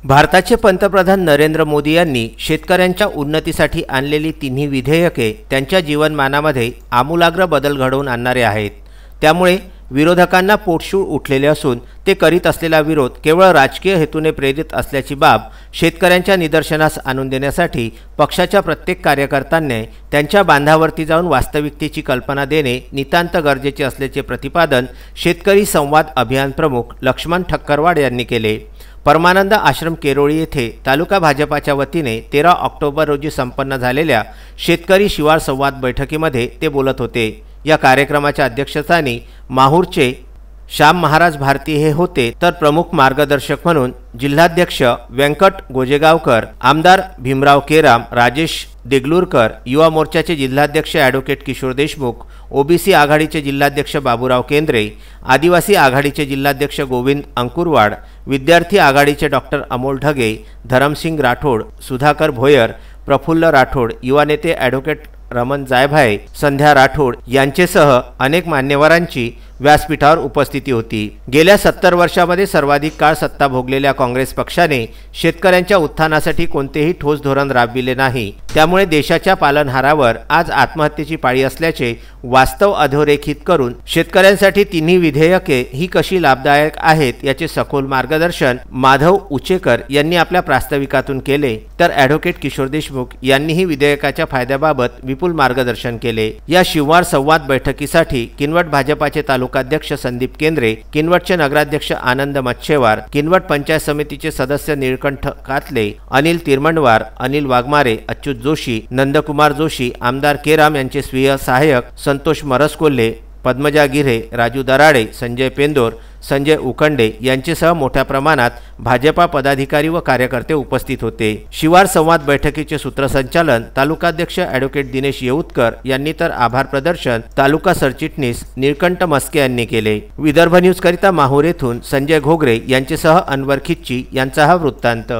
भारताचे पंतप्रधान नरेंद्र मोदी यांनी शेतकऱ्यांच्या उन्नतीसाठी आणलेली तिन्ही विधेयके त्यांच्या जीवनमानामध्ये आमूलाग्र बदल घडवून आणणारे आहेत। त्यामुळे विरोधकांना पोटशूळ उठलेले असून ते करीत असलेला विरोध केवळ राजकीय हेतूने प्रेरित असल्याची बाब शेतकऱ्यांच्या निदर्शनास आणून देण्यासाठी पक्षाच्या प्रत्येक कार्यकर्त्यांनी त्यांच्या बांधावरती जाऊन वास्तविकतेची कल्पना देणे नितांत गरजेचे असल्याचे प्रतिपादन शेतकरी संवाद अभियान प्रमुख लक्ष्मण ठक्करवाड यांनी केले। परमानंद आश्रम केरोळी येथे तालुका भाजपाच्या वतीने 13 ऑक्टोबर रोजी संपन्न झालेल्या शेतकरी शिवार संवाद बैठकीमध्ये ते बोलत होते। या कार्यक्रमाच्या अध्यक्षस्थानी माहूरचे श्याम महाराज भारती हे होते, तर प्रमुख मार्गदर्शक म्हणून जिल्हाध्यक्ष व्यंकट गोजेगावकर, आमदार भीमराव केराम, राजेश देगलूरकर, युवा मोर्चाचे जिल्हाध्यक्ष ॲडव्होकेट किशोर देशमुख, ओबीसी आघाडीचे जिल्हाध्यक्ष बाबूराव केंद्रे, आदिवासी आघाडीचे जिल्हाध्यक्ष गोविंद अंकुरवाड, विद्यार्थी आघाडीचे डॉक्टर अमोल ढगे, धरमसिंग राठोड, सुधाकर भोयर, प्रफुल्ल राठोड, युवा नेते ॲडव्होकेट रमण जायभाये, संध्या राठोड यांचेसह अनेक मान्यवरांची व्यासपीठावर उपस्थिती होती। गेल्या 70 वर्षांमध्ये सर्वाधिक काळ सत्ता भोगलेल्या काँग्रेस पक्षाने शेतकऱ्यांच्या उत्थानासाठी कोणतेही ठोस धोरण राबविले नाही। त्यामुळे देशाच्या पालनहारावर आज आत्महत्येची पाळी असल्याचे वास्तव अधोरेखित करून शेतकऱ्यांसाठी तिन्ही विधेयके ही कशी लाभदायक आहेत याचे सखोल मार्गदर्शन माधव उचेकर यांनी आपल्या प्रास्ताविकातून केले, तर ॲडव्होकेट किशोर देशमुख यांनीही विधेयकाच्या फायद्याबाबत विपुल मार्गदर्शन केले। या शिवार संवाद बैठकीसाठी किनवट भाजपाचे तालुकाध्यक्ष संदीप केंद्रे, किनवटचे नगराध्यक्ष आनंद मच्छेवार, किनवट पंचायत समितीचे सदस्य निळकंठ कातले, अनिल तिरमंडवार, अनिल वाघमारे, अच्युत जोशी, नंदकुमार जोशी, आमदार केराम यांचे स्वीय सहाय्यक संतोष मरसकोल्हे, पद्मजा गिरे, राजू दराडे, संजय पेंदोर, संजय उखंडे यांचेसह मोठ्या प्रमाणात भाजपा पदाधिकारी व कार्यकर्ते उपस्थित होते। शिवार संवाद बैठकीचे सूत्रसंचालन तालुकाध्यक्ष ॲडव्होकेट दिनेश येऊतकर यांनी, तर आभार प्रदर्शन तालुका सरचिटणीस निळकंठ मस्के यांनी केले। विदर्भ न्यूज करिता माहूर येथून संजय घोगरे यांचेसह अनवर खिच्ची यांचा हा वृत्तांत।